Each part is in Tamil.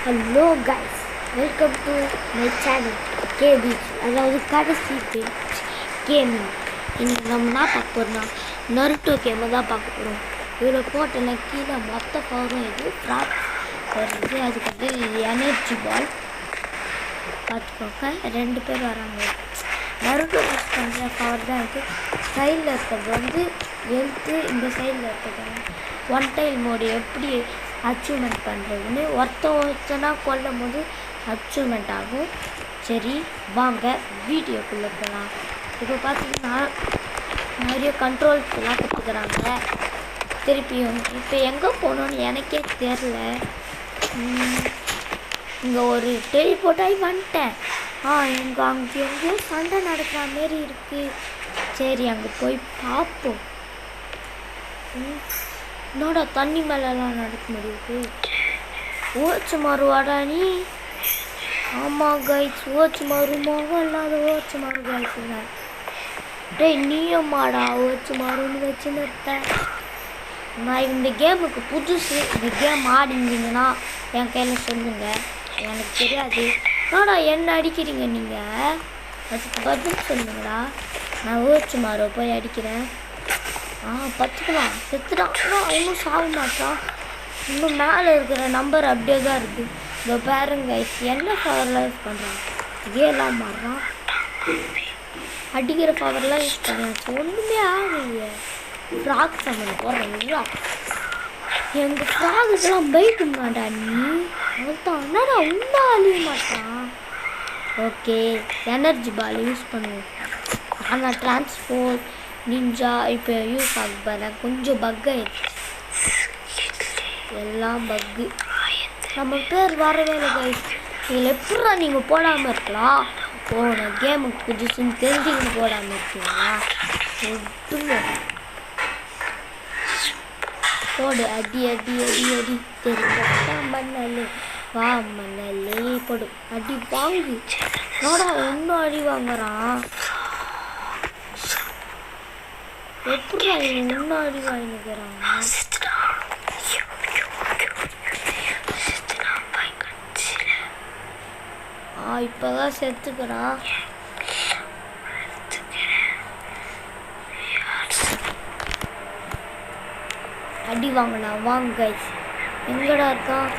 Hello guys, welcome to my channel கேபிச், அதாவது கடைசி கேமிங். இன்னைக்கு நம்ம என்ன பார்க்க போகிறோம்னா நருட்டோ கேமை தான் பார்க்க போகிறோம். இதில் போட்டேன்னா கீழே மொத்த பவரும் இது ஃப்ராக்ஸ் வருது. அதுக்கப்புறம் இது எனர்ஜி பால் பார்த்துக்கோங்க. 2 பேர் வராங்க. நருட்டோ யூஸ் பண்ணுற பவர் தான் இருக்குது. சைடில் இருக்கிறது வந்து ஹெல்த்து, இந்த சைடில் இருக்கிறது ஒன் டைல் மோடு எப்படி அச்சீவ்மெண்ட் பண்ணுறதுன்னு ஒருத்தனா கொல்லும் போது அச்சீவ்மெண்ட் ஆகும். சரி வாங்க வீடியோக்குள்ளே போகலாம். இப்போ பார்த்தீங்கன்னா நிறைய கண்ட்ரோல்ஸ் எல்லாம் கற்றுக்கிறாங்க. திருப்பியும் இப்போ எங்கே போகணுன்னு எனக்கே தெரில. இங்கே ஒரு டெலிபோர்ட் ஆகி வந்துட்டேன். அங்கே எங்கேயோ சண்டை நடக்கிற மாரி இருக்குது. சரி அங்கே போய் பார்ப்போம். என்னோட தண்ணி மேலெல்லாம் நடக்க முடியுது. ஓச்சு மாறுவாடா நீ? ஆமாம் கைஸ், ஓச்சு மாறுமாவும் இல்லாத ஓச்சு மாறு கைஸ். டேய் நீயம்மாடா ஓச்சு மாறுன்னு வச்சுன்னு இருப்பேன். நான் இந்த கேமுக்கு புதுசு. இந்த கேம் ஆடிந்தீங்கன்னா என் கையில் சொல்லுங்க, எனக்கு தெரியாது. என்னடா என்ன அடிக்கிறீங்க நீங்கள்? அதுக்கு பதில் சொல்லுங்களா. நான் ஓச்சு மாற போய் அடிக்கிறேன். பத்துக்கலாம் செத்துட்டான். இன்னும் சாக மாட்டான். இன்னும் மேலே இருக்கிற நம்பர் அப்படியே தான் இருக்குது. இந்த பேருங்க என்ன பவர்லாம் யூஸ் பண்ணுறான். இதெல்லாம் மாறுறான். அடிக்கிற பவர்லாம் யூஸ் பண்ணாச்சு. ஒன்றுமே ஆகலையே. ஃப்ராக் சம்மன் போடுறீங்களா? எங்கள் ஃப்ராகுக்கெல்லாம் பைக் மாட்டா நீ. அதுதான் என்னடா இன்னும் அழிய மாட்டான். ஓகே, எனர்ஜி பால் யூஸ் பண்ணுவோம். ஆனால் டிரான்ஸ்போர்ட் நிஞ்சா இப்போ யூஸ் ஆகுது. கொஞ்சம் பக் ஆயிடுச்சு. எல்லாம் பக்கு. நம்ம பேர் வரவே இல்லை கைஸ். இதில் எப்படா நீங்கள் போடாமல் இருக்கலாம்? போன கேமுக்கு புதுசுன்னு தெரிஞ்சுக்கிட்டு போடாமல் இருக்கீங்களா? விட்டுங்க. போடு, அடி அடி அடி அடி. தெரிஞ்சா மண்ணல் வா, மண்ணல்லே போடு. அடி வாங்கு. என்னடா ஒன்றும் அடி வாங்குறான். எப்படி முன்னாடி வாங்கிக்கிறாங்க? இப்பதான் செத்துக்கிறான். அடி வாங்கண்ணா வாங்க கைஸ். எங்கடா இருக்கான்?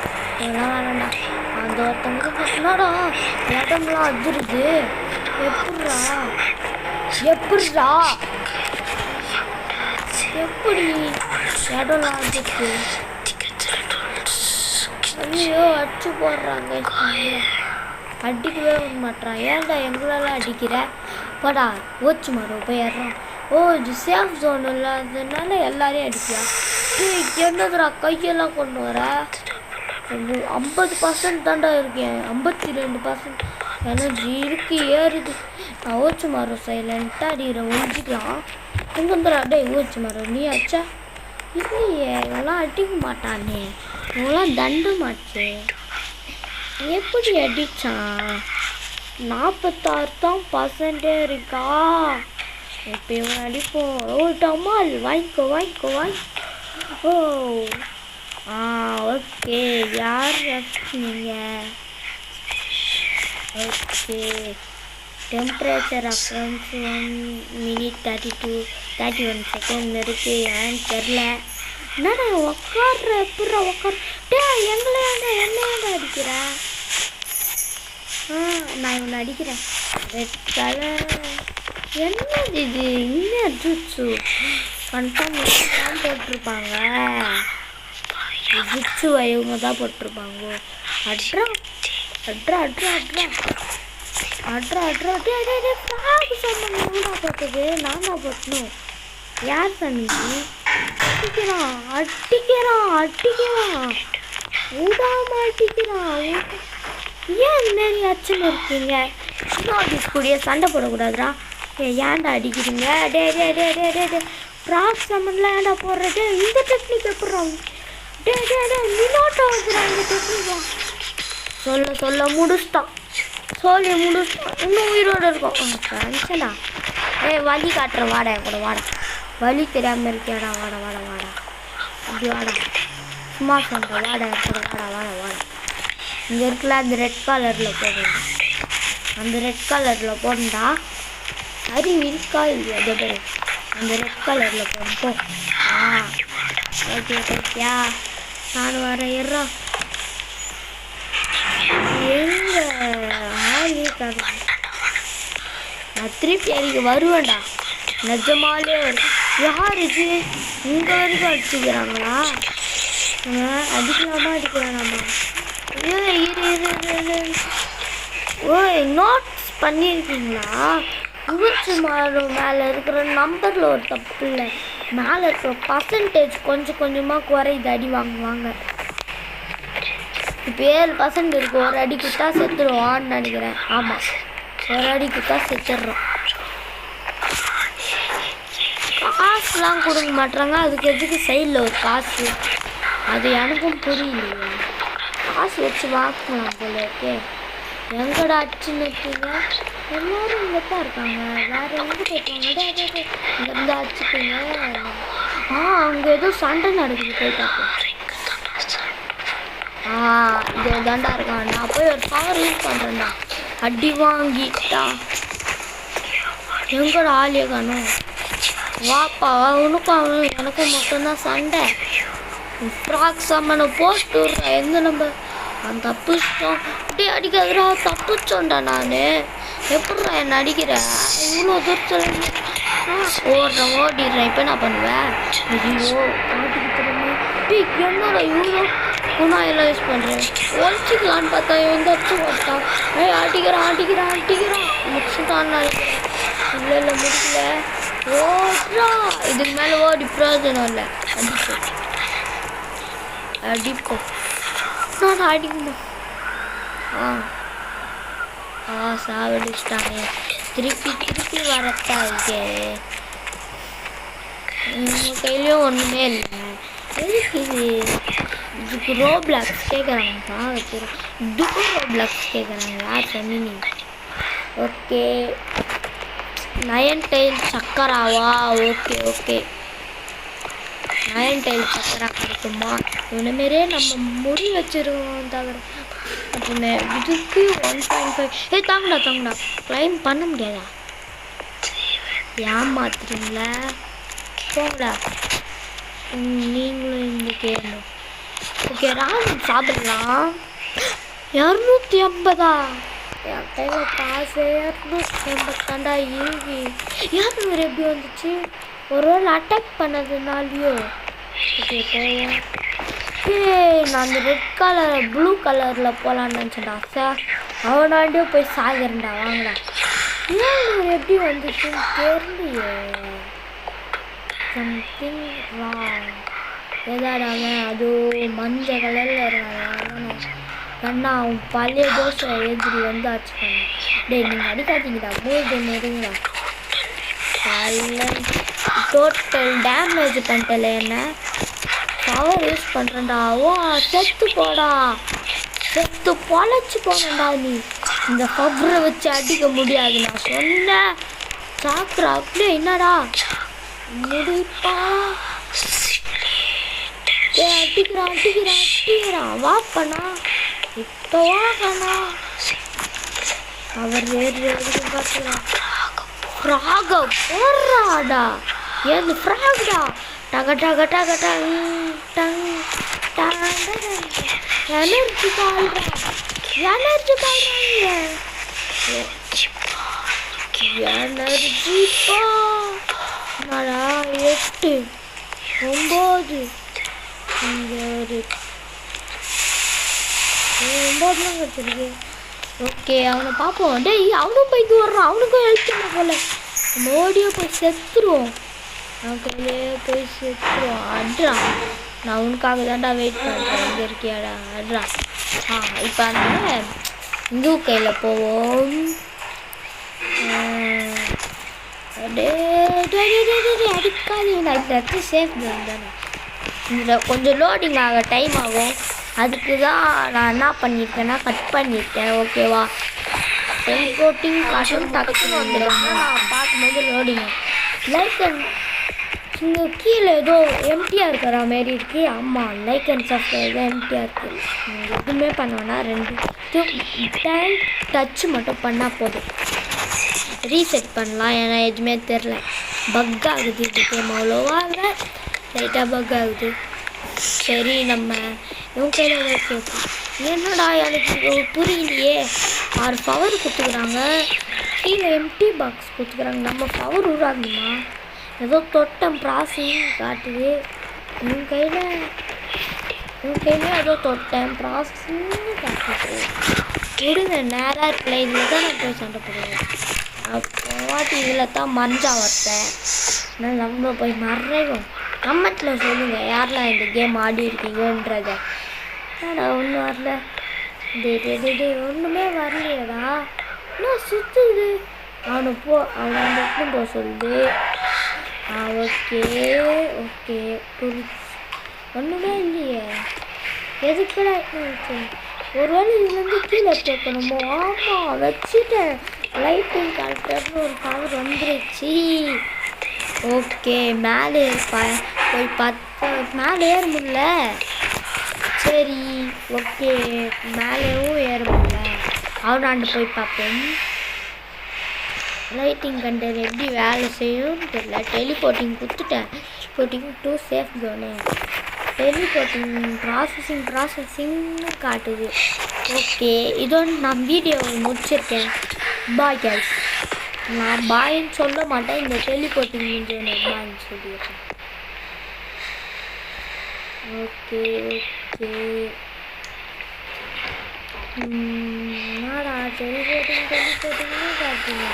எல்லாம் வேணாண்டா. அந்த ஒருத்தவங்க என்னடா இடம்லாம் அதிருது. எப்படிடா எப்படிடா எப்படி இடம்லாம் வந்துருக்கு? ஐயோ அடிச்சு போடுறாங்க. அடிக்கவே மாட்டான். ஏன்டா எங்களெல்லாம் அடிக்கிற? படா ஓச்சு மாறும் போய் ஏறான். இது சேஃப் ஜோன் இல்லாததுனால எல்லாரையும் அடிக்கலாம். என்னதுடா கையெல்லாம் கொண்டு வர? 50% தாண்டா இருக்கேன். 52% எனர்ஜி இருக்கு, ஏறுது. நான் ஓச்சு மாறும் சைலண்ட்டாக அடிக்கிறேன். ஒழிஞ்சிக்கலாம். எங்கே வந்துடா? டே ஓச்சு மாறும் நீ அச்சா இல்லையே. இவெல்லாம் அடிக்க மாட்டானே. இவெல்லாம் தண்ட மாட்டே. எப்படி அடித்தான்? 46 தான் பர்சன்டே இருக்கா. இப்போ இவன் அடிப்போம். டமால் வாங்கிக்கோ வாங்கிக்கோ வாங்கிக்கோ. ஓகே. யார் நீங்கள்? Okay. Temperature reference 1 minute 31 second இருக்குது. ஏன்னு தெரில. என்னடா உக்காடுற? எப்படா உக்கார? டே எங்களை என்ன அடிக்கிறேன்? நான் இவனை அடிக்கிறேன். ரெட் கலர் என்னது இது? இன்னும் ஜுட்ஸு கன்ஃபார்ம் தான் போட்டிருப்பாங்க. ஜுட்ஸு இவங்க தான் போட்டிருப்பாங்க. அட்ரா அட்ரா அட்ரா அட்ரா அட்ரா அட்ரா. போட்டது நான் தான் போட்டணும். யார் சமைச்சி? அடிக்கிறான் அடிக்கிறான் அடிக்கிறான் ஊடாம அடிக்கிறான். ஏன் இந்த மாரி அச்சம் இருக்கீங்க? ஸ்னோடிஸ் கூடிய சண்டை போடக்கூடாதுடா. ஏன்டா அடிக்கிறீங்க? டே டே டே டே டே டே ஃப்ராக் சம்மன்லாம் ஏன்டா போடுறது? இந்த டெக்னிக் எப்படிறாங்க? டே டே டே நினோட்டா வந்துடுறான். இந்த டெக்னிக்கா சொல்ல முடிச்சிட்டான். சொல்லி முடிச்சிட்டான். இன்னும் உயிரோடு இருக்கும். டென்ஷனா. வலி காட்டுறேன் வாடா. என் கூட வாடா. வலி தெரியாமல் இருக்கியாடா. வாடா வாடா வாடா. அப்படி வாடா. சும்மா சொல்கிறேன் வாடா. என் கூட வாடா வாடா வாடா. இங்கே இருக்கல அந்த ரெட் கலரில் போடணும். அந்த ரெட் கலரில் போடண்டா அறிவு இருக்கா இல்லையா? அது அந்த ரெட் கலரில் போடணும். ஓகே ஓகேயா, நான் வரேன். ஏறா எங்க ஆளே காண. நான் திருப்பி அடிக்க வருவேன்டா, நிஜமாலே வரும். யார் இது இங்கே வரைக்கும் அடிச்சுக்கிறாங்களா? அடிக்கலாமா அடிக்கிறானாமா? ஓய் நோட்ஸ் பண்ணியிருக்கீங்களா? யூஎஸ் மாறும் மேலே இருக்கிற நம்பரில் ஒரு தப்பு இல்லை, மேலே இருக்கிற பர்சன்டேஜ் கொஞ்சம் கொஞ்சமாக குறையுது. அடி வாங்குவாங்க. இப்போ 7% இருக்குது. ஒரு அடி குத்தா செத்துருவான்னு நினைக்கிறேன். ஆமாம், ஒரு அடி குத்தா செத்துடுறோம். காசுலாம் கொடுக்க மாட்டாங்க. அதுக்கு எதுக்கு சைடில் ஒரு காசு? அது எனக்கும் புரியலையே. காசு வச்சு வாங்கலாம் போல இருக்கே. எங்கடா அடிச்சுன்னு இருக்கீங்க? எல்லோரும் இங்கே தான் இருக்காங்க. வேறு எங்கே போயிருக்காங்க? இங்கேருந்து அடிச்சுட்டீங்க. அங்கே ஏதோ சண்டை நடக்குது. போயிட்டாங்க. இது தாண்டா இருக்கான். நான் போய் ஒரு பவர் யூஸ் பண்ணுறேன்டா. அடி வாங்கிட்டா. எங்கடா ஆளியே காணும்? வாப்பா, உனக்கும் அவனும் எனக்கும் மட்டும்தான் சண்டை. ஃப்ராக் சாமான போட்டு விட்றா. எங்கே நம்ம அந்த தப்பிச்சிட்டோம். அப்படியே அடிக்காதுடா. தப்பிச்சோண்டா நான். எப்படிடா என்னை அடிக்கிறேன்? இவ்வளோ தூரத்தில் ஓடிடுறேன். இப்போ என்ன பண்ணுவேன்? ஐயோ ஆட்டிக்கிட்டு என்னடா இவ்வளோ குணாயெல்லாம் யூஸ் பண்ணுறேன். ஒழிச்சிக்கலான்னு பார்த்தா வந்து அடிச்சு போட்டான். அடிக்கிறான் முடிச்சுட்டான்னு நினைக்கிறேன். இல்லை முடியல. ஓடுறா. இதுக்கு மேலே ஓடி பிரயோஜனம் இல்லை. அடிப்போம். நான் அடிக்கணும். சாவடிச்சிட்டாங்க. திருப்பி வரத்தா இருக்கே. உங்கள் கையிலையும் ஒன்றுமே இல்லை. எதுக்கு இதுக்கு ரோப்ளாக்ஸ் கேட்குறாங்கப்பா. வச்சுருக்கோம். இதுக்கும் ரோப்ளாக்ஸ் கேட்குறாங்க. யார் சொன்னீங்க? ஓகே, 9 டைல் சக்கராவா? ஓகே 9 டைல் சக்கரா கிடைக்குமா? இவனை மாரியே நம்ம முடி வச்சிருக்கோம். தவிர அப்படின்னு இதுக்கு 1.5. தாங்கடா கிளைம் பண்ண முடியாதா? ஏமாத்துறீங்களா? போங்கடா நீங்களும் இந்த கேட்கணும். ஓகே, ராமன் சாப்பிடலாம். 250. என் கையில் காசு 280 இருக்கு. 200 எப்படி வந்துச்சு? ஒரு வேளை அட்டாக் பண்ணதுனாலையோ? ஓகே போவோம். நான் அந்த ரெட் கலர் ப்ளூ கலரில் போகலான்னு நினச்சேன்டா. சார் அவனாண்டியோ போய் சாகிறேன்டா. வாங்கடா. 200 எப்படி வந்துச்சுன்னு தெரியலையே. Something wrong. எதாடாங்க அது மஞ்சள் கலரில் இருக்காங்க. கண்ணா அவன் பழைய தோசை எதிரி வந்து ஆச்சு பண்ண. நீங்கள் அடிக்காதீங்கடா. 3 நெருங்கடா. Total damage பண்ணிட்டல. என்ன பவர் யூஸ் பண்ணுறேன்டா. செத்து போடா. செத்து பொழைச்சி போனடா. நீ இந்த பவரை வச்சு அடிக்க முடியாது நான் சொன்னேன். சாக்குறா. அப்படியே என்னடா முடிப்பா. அடிக்கிறான். வாப்பண்ணா இப்போ வாங்கண்ணா. அவர் வேறு பார்த்துக்கலாம். ஃப்ராக போடுறாடா. ஏன் ஃப்ராக்டா? டக எனர்ஜி கால்றாங்க. எனர்ஜிப்பா. 8 9 9 கிடச்சிருக்கு. ஓகே, அவனை பார்ப்போம். அவனும் போய்க்கு வர்றான். அவனுக்கும் ஹெல்ப் பண்ண போல. மோடியோ போய் செத்துருவோம். அவன் கையிலே போய் செத்துருவோம். அட்றான். நான் உனக்காக தான்டா வெயிட் பண்ணுறேன். இங்கே இருக்கியாடா? அட்றான். இப்போ அந்த இந்து கையில் போவோம். அடிக்காது. நான் இந்த இடத்துல சேஃப் தானே. இதில் கொஞ்சம் லோடிங் ஆக டைம் ஆகும். அதுக்கு தான் நான் என்ன பண்ணியிருக்கேன்னா கட் பண்ணியிருக்கேன். ஓகேவா? கோட்டிங் காட்டும் டக்குன்னு வந்துடும். நான் பார்க்கும்போது லோடிங் லைக் அண்ட் இங்கே கீழே ஏதோ எம்டியாக இருக்கிற மாரி இருக்குது. ஆமாம், லைக் அண்ட் சப்ஸ்கிரைப் தான் எம்டியாக இருக்குது. நீங்கள் எதுவுமே பண்ணுவேன்னா 2 டைம் டச் மட்டும் பண்ணால் போதும். ரீசெட் பண்ணலாம். ஏன்னா எதுவுமே தெரில, பக் ஆகுது. இது கேம் அவ்வளோவா இல்லை, லைட்டாக பக் ஆகுது. சரி, நம்ம இவங்க கையில் கேட்போம். என்னடா எனக்கு புரியலையே. 6 பவர் கொடுத்துக்குறாங்க, கீழே எம்டி பாக்ஸ் கொடுத்துக்குறாங்க. நம்ம பவர் உருவாங்கம்மா. ஏதோ தொட்டம் ப்ராசஸிங் காட்டுது. இவங்க கையில் ஏதோ தொட்டம் ப்ராசஸிங்னு காட்டுது. விடுங்க, நேராக இருக்கல. இதில் தான் நான் போய் சண்டை போடுவேன். அப்போ வாட்டி இதில் தான் மறைஞ்சா வரேன். ஆனால் நம்ம போய் மறைவோம். கமெண்ட்டில் சொல்லுங்கள் யாரெல்லாம் இந்த கேம் ஆடி இருக்கீங்கன்றத. ஆனால் ஒன்றும் வரல. ஒன்றுமே வரலையடா. இன்னும் சுற்றுது. அவனை மட்டும் போக சொல்லுது. ஓகே புரிச்சு. ஒன்றுமே இல்லையே. எதுக்குடா ஒருவேளை இதுலேருந்து கீழே கேட்கணுமோ? ஆமாம், வச்சுட்டேன். லைட்டிங் கால்குலேட்டர்னு ஒரு பவர் வந்துருச்சு. ஓகே, மேலே போய் மேலே ஏற முடியல. சரி, ஓகே, மேலேயும் ஏற முடியல. அவனாண்டு போய் பார்ப்போம். லைட்டிங் கண்டர் எப்படி வேலை செய்யும்னு தெரியல. டெலிபோர்ட்டிங் கொடுத்துட்டேன். Teleporting to safe zone. Teleporting ப்ராசஸிங்னு காட்டுது. ஓகே, இதோடு நான் வீடியோவை முடிச்சிருக்கேன். Bye guys. நான் பாயின்னு சொல்ல மாட்டேன், இந்த டெலிபோர்ட்டிங் ஜோனு பாயின்னு சொல்லியிருக்கேன். ஓகே என்னடா டெலிபோர்ட்டிங்னு காட்டுங்க.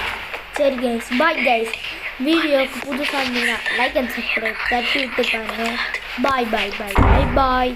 சரி கைஸ், பாய் கைஸ். வீடியோவுக்கு புதுசாக இருந்தீங்கன்னா லைக் அண்ட் சப்ஸ்கிரைப் தட்டி விட்டு பாருங்கள். பாய்.